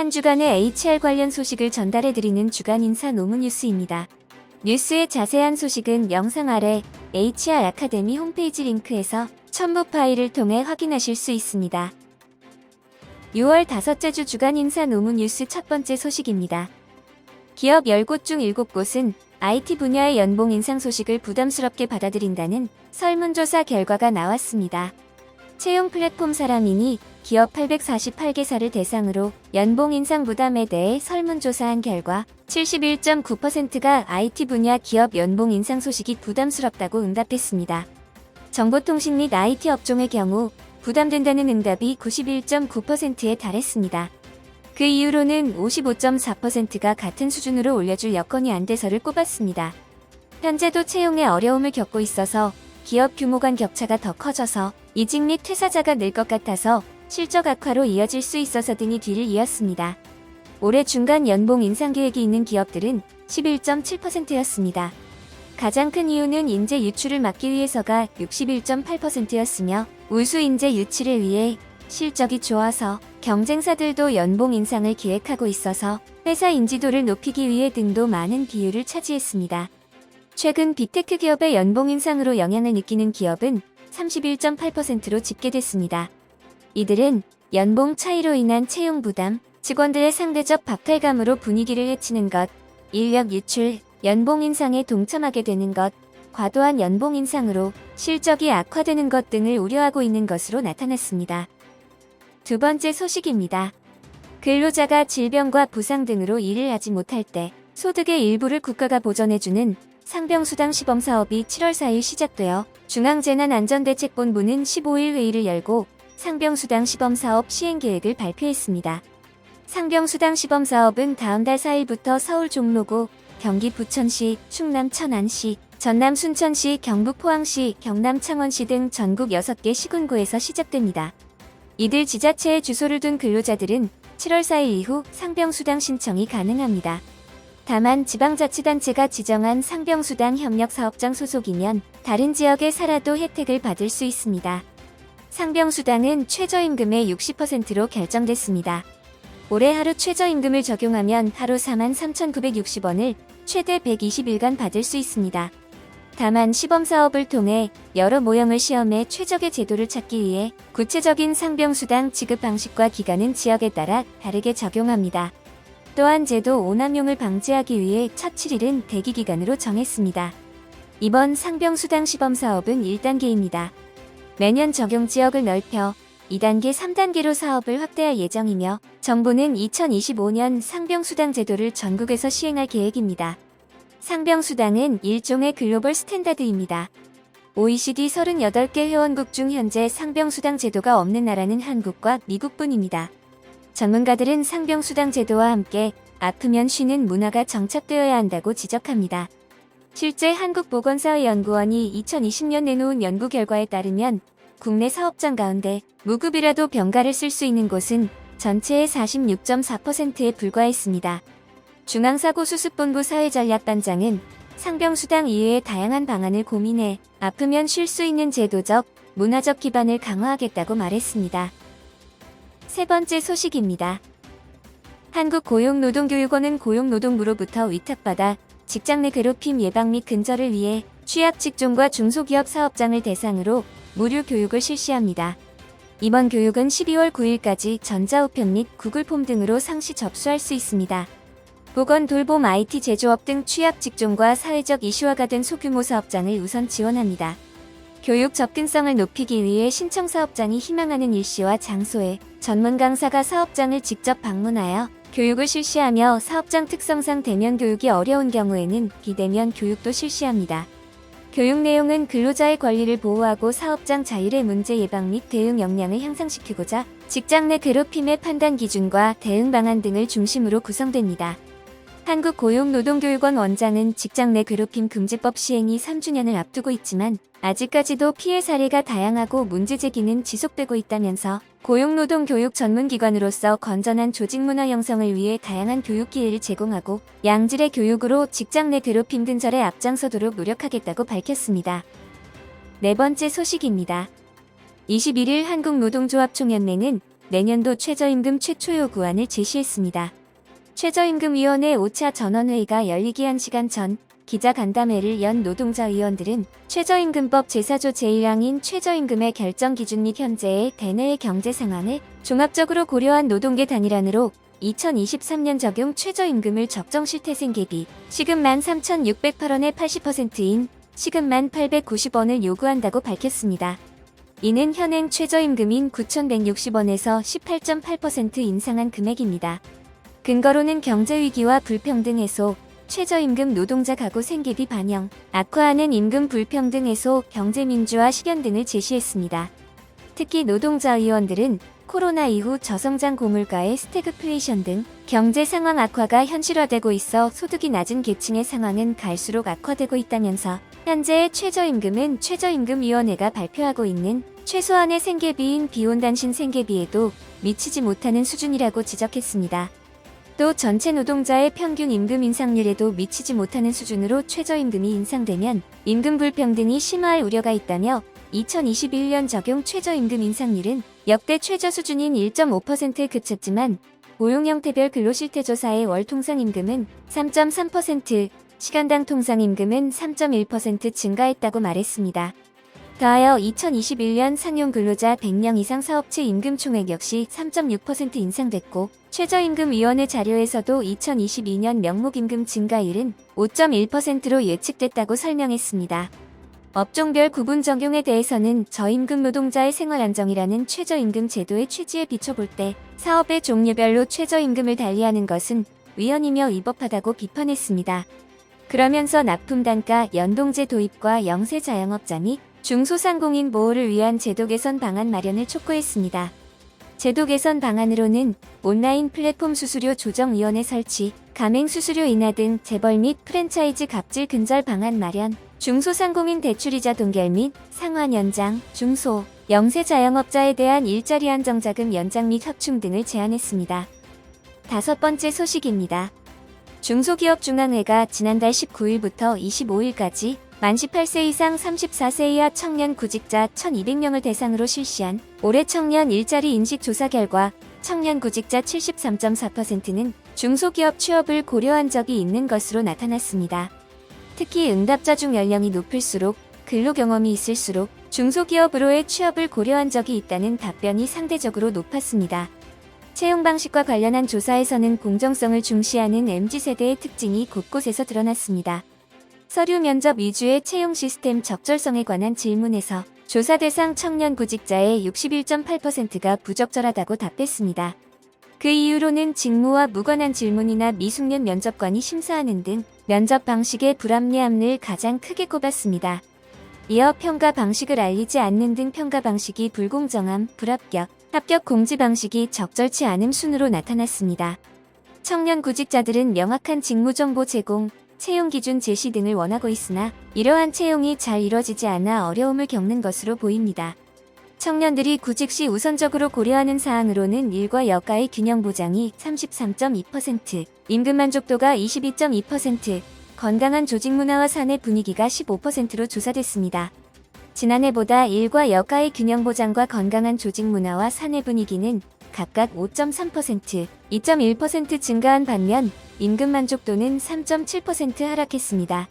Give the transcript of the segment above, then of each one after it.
한 주간의 HR 관련 소식을 전달해드리는 주간 인사 노무 뉴스입니다. 뉴스의 자세한 소식은 영상 아래 HR 아카데미 홈페이지 링크에서 첨부 파일을 통해 확인하실 수 있습니다. 6월 5째 주 주간 인사 노무 뉴스 첫 번째 소식입니다. 기업 10곳 중 7곳은 IT 분야의 연봉 인상 소식을 부담스럽게 받아들인다는 설문조사 결과가 나왔습니다. 채용 플랫폼 사람이니 기업 848개사를 대상으로 연봉 인상 부담에 대해 설문조사한 결과 71.9%가 IT 분야 기업 연봉 인상 소식이 부담스럽다고 응답했습니다. 정보통신 및 IT 업종의 경우 부담된다는 응답이 91.9%에 달했습니다. 그 이유로는 55.4%가 같은 수준으로 올려줄 여건이 안 돼서를 꼽았습니다. 현재도 채용에 어려움을 겪고 있어서 기업 규모 간 격차가 더 커져서 이직 및 퇴사자가 늘 것 같아서 실적 악화로 이어질 수 있어서 등이 뒤를 이었습니다. 올해 중간 연봉 인상 계획이 있는 기업들은 11.7%였습니다. 가장 큰 이유는 인재 유출을 막기 위해서가 61.8%였으며 우수 인재 유치를 위해 실적이 좋아서 경쟁사들도 연봉 인상을 기획하고 있어서 회사 인지도를 높이기 위해 등도 많은 비율을 차지했습니다. 최근 빅테크 기업의 연봉 인상으로 영향을 느끼는 기업은 31.8%로 집계됐습니다. 이들은 연봉 차이로 인한 채용 부담, 직원들의 상대적 박탈감으로 분위기를 해치는 것, 인력 유출, 연봉 인상에 동참하게 되는 것, 과도한 연봉 인상으로 실적이 악화되는 것 등을 우려하고 있는 것으로 나타났습니다. 두 번째 소식입니다. 근로자가 질병과 부상 등으로 일을 하지 못할 때 소득의 일부를 국가가 보전해주는 상병수당 시범사업이 7월 4일 시작되어 중앙재난안전대책본부는 15일 회의를 열고 상병수당 시범사업 시행계획을 발표했습니다. 상병수당 시범사업은 다음 달 4일부터 서울 종로구, 경기 부천시, 충남 천안시, 전남 순천시, 경북 포항시, 경남 창원시 등 전국 6개 시군구에서 시작됩니다. 이들 지자체에 주소를 둔 근로자들은 7월 4일 이후 상병수당 신청이 가능합니다. 다만 지방자치단체가 지정한 상병수당 협력사업장 소속이면 다른 지역에 살아도 혜택을 받을 수 있습니다. 상병수당은 최저임금의 60%로 결정됐습니다. 올해 하루 최저임금을 적용하면 하루 43,960원을 최대 120일간 받을 수 있습니다. 다만 시범사업을 통해 여러 모형을 시험해 최적의 제도를 찾기 위해 구체적인 상병수당 지급 방식과 기간은 지역에 따라 다르게 적용합니다. 또한 제도 오남용을 방지하기 위해 첫 7일은 대기기간으로 정했습니다. 이번 상병수당 시범사업은 1단계입니다. 매년 적용 지역을 넓혀 2단계, 3단계로 사업을 확대할 예정이며 정부는 2025년 상병수당 제도를 전국에서 시행할 계획입니다. 상병수당은 일종의 글로벌 스탠다드입니다. OECD 38개 회원국 중 현재 상병수당 제도가 없는 나라는 한국과 미국뿐입니다. 전문가들은 상병수당 제도와 함께 아프면 쉬는 문화가 정착되어야 한다고 지적합니다. 실제 한국보건사회연구원이 2020년 내놓은 연구 결과에 따르면 국내 사업장 가운데 무급이라도 병가를 쓸 수 있는 곳은 전체의 46.4%에 불과했습니다. 중앙사고수습본부 사회전략반장은 상병수당 이외의 다양한 방안을 고민해 아프면 쉴 수 있는 제도적, 문화적 기반을 강화하겠다고 말했습니다. 세 번째 소식입니다. 한국고용노동교육원은 고용노동부로부터 위탁받아 직장 내 괴롭힘 예방 및 근절을 위해 취약 직종과 중소기업 사업장을 대상으로 무료 교육을 실시합니다. 이번 교육은 12월 9일까지 전자우편 및 구글폼 등으로 상시 접수할 수 있습니다. 보건, 돌봄, IT, 제조업 등 취약 직종과 사회적 이슈화가 된 소규모 사업장을 우선 지원합니다. 교육 접근성을 높이기 위해 신청 사업장이 희망하는 일시와 장소에 전문 강사가 사업장을 직접 방문하여 교육을 실시하며 사업장 특성상 대면 교육이 어려운 경우에는 비대면 교육도 실시합니다. 교육 내용은 근로자의 권리를 보호하고 사업장 자율의 문제 예방 및 대응 역량을 향상시키고자 직장 내 괴롭힘의 판단 기준과 대응 방안 등을 중심으로 구성됩니다. 한국고용노동교육원 원장은 직장 내 괴롭힘 금지법 시행이 3주년을 앞두고 있지만 아직까지도 피해 사례가 다양하고 문제 제기는 지속되고 있다면서 고용노동교육 전문기관으로서 건전한 조직문화 형성을 위해 다양한 교육 기회를 제공하고 양질의 교육으로 직장 내 괴롭힘 근절에 앞장서도록 노력하겠다고 밝혔습니다. 네 번째 소식입니다. 21일 한국노동조합총연맹은 내년도 최저임금 최초 요구안을 제시했습니다. 최저임금위원회 5차 전원회의가 열리기 1시간 전 기자간담회를 연 노동자 의원들은 최저임금법 제4조 제1항인 최저임금의 결정 기준 및 현재의 대내의 경제 상황을 종합적으로 고려한 노동계 단일안으로 2023년 적용 최저임금을 적정 실태생계비 시급 13,608원의 80%인 시급 1,890원을 요구한다고 밝혔습니다. 이는 현행 최저임금인 9,160원에서 18.8% 인상한 금액입니다. 근거로는 경제위기와 불평등 해소, 최저임금 노동자 가구 생계비 반영, 악화하는 임금 불평등 해소, 경제민주화 실현 등을 제시했습니다. 특히 노동자 의원들은 코로나 이후 저성장 고물가의 스태그플레이션 등 경제 상황 악화가 현실화되고 있어 소득이 낮은 계층의 상황은 갈수록 악화되고 있다면서 현재의 최저임금은 최저임금위원회가 발표하고 있는 최소한의 생계비인 비혼단신 생계비에도 미치지 못하는 수준이라고 지적했습니다. 또 전체 노동자의 평균 임금 인상률에도 미치지 못하는 수준으로 최저임금이 인상되면 임금 불평등이 심화할 우려가 있다며 2021년 적용 최저임금 인상률은 역대 최저 수준인 1.5%에 그쳤지만 고용 형태별 근로실태조사의 월 통상임금은 3.3%, 시간당 통상임금은 3.1% 증가했다고 말했습니다. 더하여 2021년 상용 근로자 100명 이상 사업체 임금 총액 역시 3.6% 인상됐고 최저임금위원회 자료에서도 2022년 명목임금 증가율은 5.1%로 예측됐다고 설명했습니다. 업종별 구분 적용에 대해서는 저임금 노동자의 생활안정이라는 최저임금 제도의 취지에 비춰볼 때 사업의 종류별로 최저임금을 달리하는 것은 위헌이며 위법하다고 비판했습니다. 그러면서 납품단가 연동제 도입과 영세 자영업자 및 중소상공인 보호를 위한 제도 개선 방안 마련을 촉구했습니다. 제도 개선 방안으로는 온라인 플랫폼 수수료 조정위원회 설치, 가맹 수수료 인하 등 재벌 및 프랜차이즈 갑질 근절 방안 마련, 중소상공인 대출이자 동결 및 상환 연장, 중소, 영세 자영업자에 대한 일자리 안정자금 연장 및 확충 등을 제안했습니다. 5번째 소식입니다. 중소기업중앙회가 지난달 19일부터 25일까지 만 18세 이상 34세 이하 청년 구직자 1,200명을 대상으로 실시한 올해 청년 일자리 인식 조사 결과 청년 구직자 73.4%는 중소기업 취업을 고려한 적이 있는 것으로 나타났습니다. 특히 응답자 중 연령이 높을수록 근로 경험이 있을수록 중소기업으로의 취업을 고려한 적이 있다는 답변이 상대적으로 높았습니다. 채용 방식과 관련한 조사에서는 공정성을 중시하는 MZ세대의 특징이 곳곳에서 드러났습니다. 서류 면접 위주의 채용 시스템 적절성에 관한 질문에서 조사 대상 청년 구직자의 61.8%가 부적절하다고 답했습니다. 그 이유로는 직무와 무관한 질문이나 미숙련 면접관이 심사하는 등 면접 방식의 불합리함을 가장 크게 꼽았습니다. 이어 평가 방식을 알리지 않는 등 평가 방식이 불공정함, 불합격, 합격 공지 방식이 적절치 않음 순으로 나타났습니다. 청년 구직자들은 명확한 직무 정보 제공, 채용 기준 제시 등을 원하고 있으나 이러한 채용이 잘 이뤄지지 않아 어려움을 겪는 것으로 보입니다. 청년들이 구직 시 우선적으로 고려하는 사항으로는 일과 여가의 균형 보장이 33.2%, 임금 만족도가 22.2%, 건강한 조직 문화와 사내 분위기가 15%로 조사됐습니다. 지난해보다 일과 여가의 균형 보장과 건강한 조직 문화와 사내 분위기는 각각 5.3%, 2.1% 증가한 반면 임금 만족도는 3.7% 하락했습니다.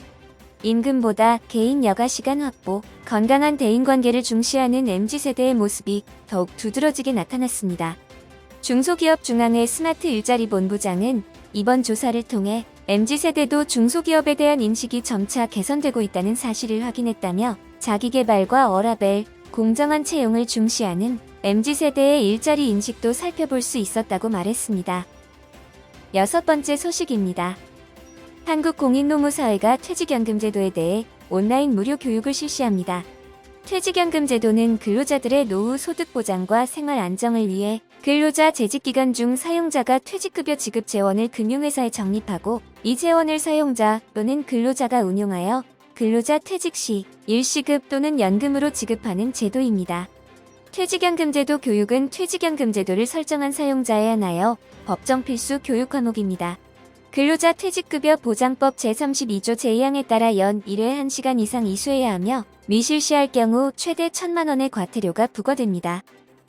임금보다 개인 여가 시간 확보, 건강한 대인관계를 중시하는 MZ세대의 모습이 더욱 두드러지게 나타났습니다. 중소기업중앙회 스마트 일자리 본부장은 이번 조사를 통해 MZ세대도 중소기업에 대한 인식이 점차 개선되고 있다는 사실을 확인했다며 자기계발과 워라밸, 공정한 채용을 중시하는 MZ세대의 일자리 인식도 살펴볼 수 있었다고 말했습니다. 6번째 소식입니다. 한국공인노무사회가 퇴직연금제도에 대해 온라인 무료 교육을 실시합니다. 퇴직연금제도는 근로자들의 노후 소득 보장과 생활 안정을 위해 근로자 재직기간 중 사용자가 퇴직급여 지급 재원을 금융회사에 적립하고 이 재원을 사용자 또는 근로자가 운용하여 근로자 퇴직 시 일시급 또는 연금으로 지급하는 제도입니다. 퇴직연금제도 교육은 퇴직연금제도를 설정한 사용자에 한하여 법정 필수 교육 과목입니다. 근로자 퇴직급여 보장법 제32조 제2항에 따라 연 1회 1시간 이상 이수해야 하며 미실시할 경우 최대 1,000만 원의 과태료가 부과됩니다.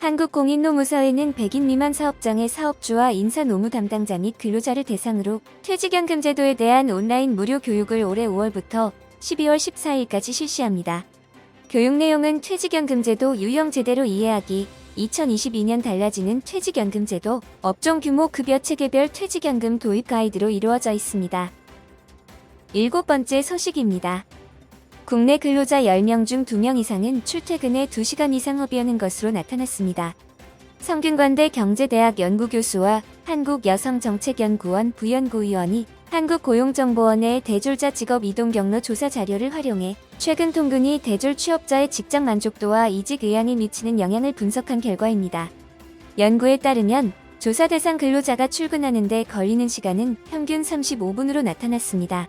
한국공인노무사회는 100인 미만 사업장의 사업주와 인사노무 담당자 및 근로자를 대상으로 퇴직연금 제도에 대한 온라인 무료 교육을 올해 5월부터 12월 14일까지 실시합니다. 교육 내용은 퇴직연금 제도 유형 제대로 이해하기, 2022년 달라지는 퇴직연금 제도, 업종 규모 급여 체계별 퇴직연금 도입 가이드로 이루어져 있습니다. 7번째 소식입니다. 국내 근로자 10명 중 2명 이상은 출퇴근에 2시간 이상 허비하는 것으로 나타났습니다. 성균관대 경제대학 연구교수와 한국여성정책연구원 부연구위원이 한국고용정보원의 대졸자 직업 이동 경로 조사 자료를 활용해 최근 통근이 대졸 취업자의 직장 만족도와 이직 의향에 미치는 영향을 분석한 결과입니다. 연구에 따르면 조사 대상 근로자가 출근하는 데 걸리는 시간은 평균 35분으로 나타났습니다.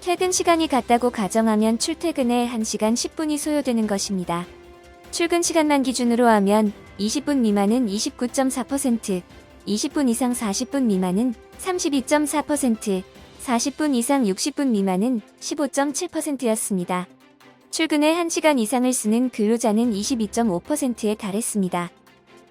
퇴근 시간이 같다고 가정하면 출퇴근에 1시간 10분이 소요되는 것입니다. 출근 시간만 기준으로 하면 20분 미만은 29.4%, 20분 이상 40분 미만은 32.4%, 40분 이상 60분 미만은 15.7%였습니다. 출근에 1시간 이상을 쓰는 근로자는 22.5%에 달했습니다.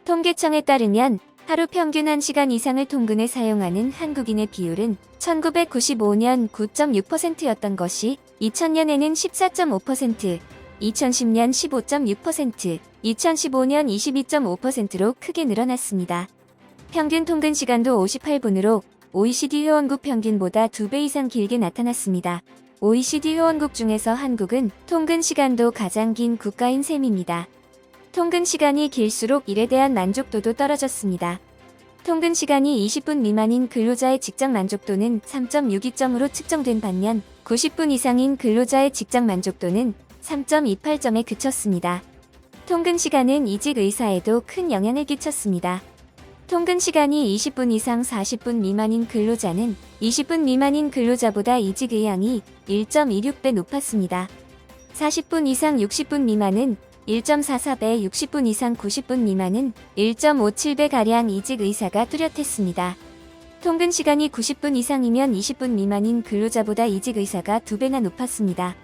통계청에 따르면 하루 평균 1시간 이상을 통근에 사용하는 한국인의 비율은 1995년 9.6%였던 것이 2000년에는 14.5%, 2010년 15.6%, 2015년 22.5%로 크게 늘어났습니다. 평균 통근 시간도 58분으로 OECD 회원국 평균보다 2배 이상 길게 나타났습니다. OECD 회원국 중에서 한국은 통근 시간도 가장 긴 국가인 셈입니다. 통근 시간이 길수록 일에 대한 만족도도 떨어졌습니다. 통근 시간이 20분 미만인 근로자의 직장 만족도는 3.62점으로 측정된 반면 90분 이상인 근로자의 직장 만족도는 3.28점에 그쳤습니다. 통근 시간은 이직 의사에도 큰 영향을 끼쳤습니다. 통근 시간이 20분 이상 40분 미만인 근로자는 20분 미만인 근로자보다 이직 의향이 1.26배 높았습니다. 40분 이상 60분 미만은 1.44배, 60분 이상 90분 미만은 1.57배가량 이직 의사가 뚜렷했습니다. 통근 시간이 90분 이상이면 20분 미만인 근로자보다 이직 의사가 2배나 높았습니다.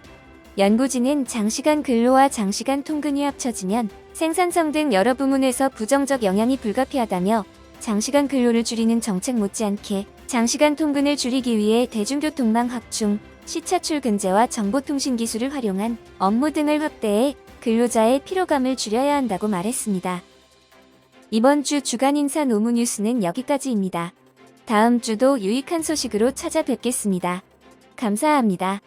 연구진은 장시간 근로와 장시간 통근이 합쳐지면 생산성 등 여러 부문에서 부정적 영향이 불가피하다며 장시간 근로를 줄이는 정책 못지않게 장시간 통근을 줄이기 위해 대중교통망 확충, 시차 출근제와 정보통신 기술을 활용한 업무 등을 확대해 근로자의 피로감을 줄여야 한다고 말했습니다. 이번 주 주간 인사 노무 뉴스는 여기까지입니다. 다음 주도 유익한 소식으로 찾아뵙겠습니다. 감사합니다.